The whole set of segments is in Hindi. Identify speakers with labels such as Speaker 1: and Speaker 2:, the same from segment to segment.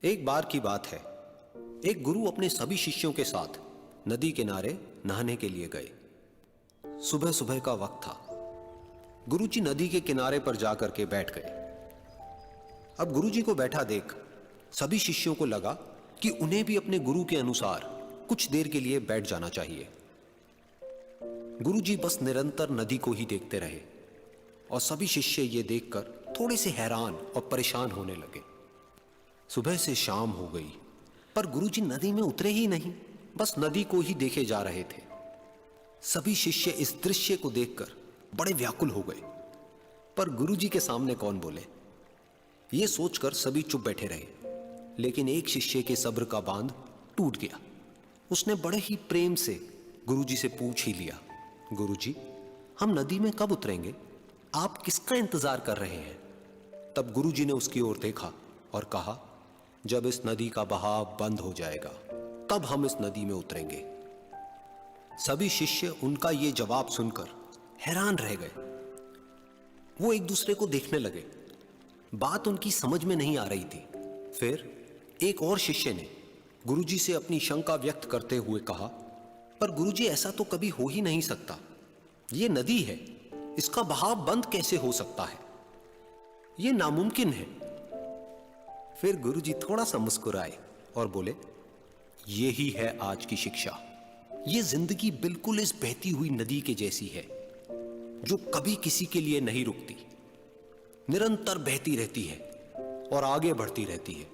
Speaker 1: एक बार की बात है। एक गुरु अपने सभी शिष्यों के साथ नदी किनारे नहाने के लिए गए। सुबह सुबह का वक्त था। गुरुजी नदी के किनारे पर जाकर के बैठ गए। अब गुरुजी को बैठा देख सभी शिष्यों को लगा कि उन्हें भी अपने गुरु के अनुसार कुछ देर के लिए बैठ जाना चाहिए। गुरुजी बस निरंतर नदी को ही देखते रहे और सभी शिष्य ये देखकर थोड़े से हैरान और परेशान होने लगे। सुबह से शाम हो गई पर गुरुजी नदी में उतरे ही नहीं, बस नदी को ही देखे जा रहे थे। सभी शिष्य इस दृश्य को देखकर बड़े व्याकुल हो गए, पर गुरुजी के सामने कौन बोले, ये सोचकर सभी चुप बैठे रहे। लेकिन एक शिष्य के सब्र का बांध टूट गया। उसने बड़े ही प्रेम से गुरुजी से पूछ ही लिया, गुरुजी, हम नदी में कब उतरेंगे? आप किसका इंतजार कर रहे हैं? तब गुरुजी ने उसकी ओर देखा और कहा, जब इस नदी का बहाव बंद हो जाएगा तब हम इस नदी में उतरेंगे। सभी शिष्य उनका ये जवाब सुनकर हैरान रह गए। वो एक दूसरे को देखने लगे। बात उनकी समझ में नहीं आ रही थी। फिर एक और शिष्य ने गुरुजी से अपनी शंका व्यक्त करते हुए कहा, पर गुरुजी, ऐसा तो कभी हो ही नहीं सकता। ये नदी है, इसका बहाव बंद कैसे हो सकता है? ये नामुमकिन है। फिर गुरुजी थोड़ा सा मुस्कुराए और बोले, यही है आज की शिक्षा। ये जिंदगी बिल्कुल इस बहती हुई नदी के जैसी है जो कभी किसी के लिए नहीं रुकती, निरंतर बहती रहती है और आगे बढ़ती रहती है।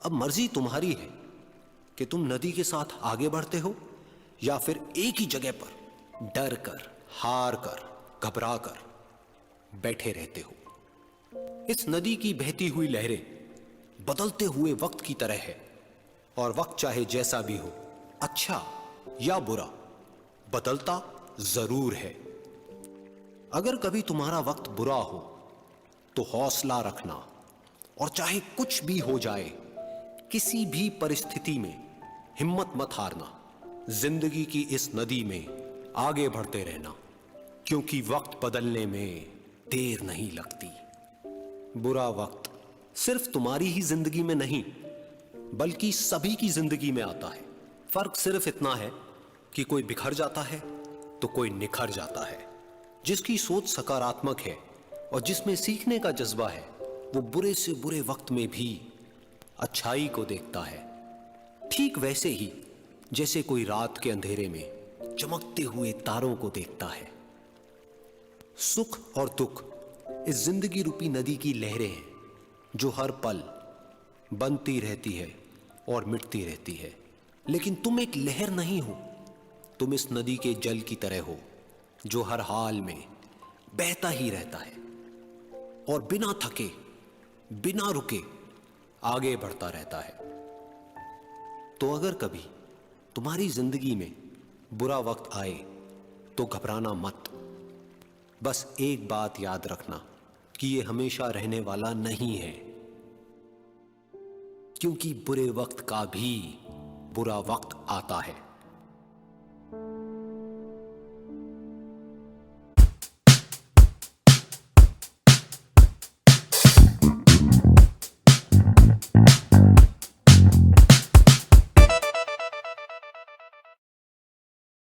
Speaker 1: अब मर्जी तुम्हारी है कि तुम नदी के साथ आगे बढ़ते हो या फिर एक ही जगह पर डर कर, हार कर, घबरा कर बैठे रहते हो। इस नदी की बहती हुई लहरें बदलते हुए वक्त की तरह है और वक्त चाहे जैसा भी हो, अच्छा या बुरा, बदलता जरूर है। अगर कभी तुम्हारा वक्त बुरा हो तो हौसला रखना और चाहे कुछ भी हो जाए, किसी भी परिस्थिति में हिम्मत मत हारना। जिंदगी की इस नदी में आगे बढ़ते रहना, क्योंकि वक्त बदलने में देर नहीं लगती। बुरा वक्त सिर्फ तुम्हारी ही जिंदगी में नहीं बल्कि सभी की जिंदगी में आता है। फर्क सिर्फ इतना है कि कोई बिखर जाता है तो कोई निखर जाता है। जिसकी सोच सकारात्मक है और जिसमें सीखने का जज्बा है, वो बुरे से बुरे वक्त में भी अच्छाई को देखता है। ठीक वैसे ही जैसे कोई रात के अंधेरे में चमकते हुए तारों को देखता है। सुख और दुख इस जिंदगी रूपी नदी की लहरें हैं जो हर पल बनती रहती है और मिटती रहती है। लेकिन तुम एक लहर नहीं हो, तुम इस नदी के जल की तरह हो जो हर हाल में बहता ही रहता है और बिना थके, बिना रुके आगे बढ़ता रहता है। तो अगर कभी तुम्हारी जिंदगी में बुरा वक्त आए तो घबराना मत। बस एक बात याद रखना कि ये हमेशा रहने वाला नहीं है, क्योंकि बुरे वक्त का भी बुरा वक्त आता है।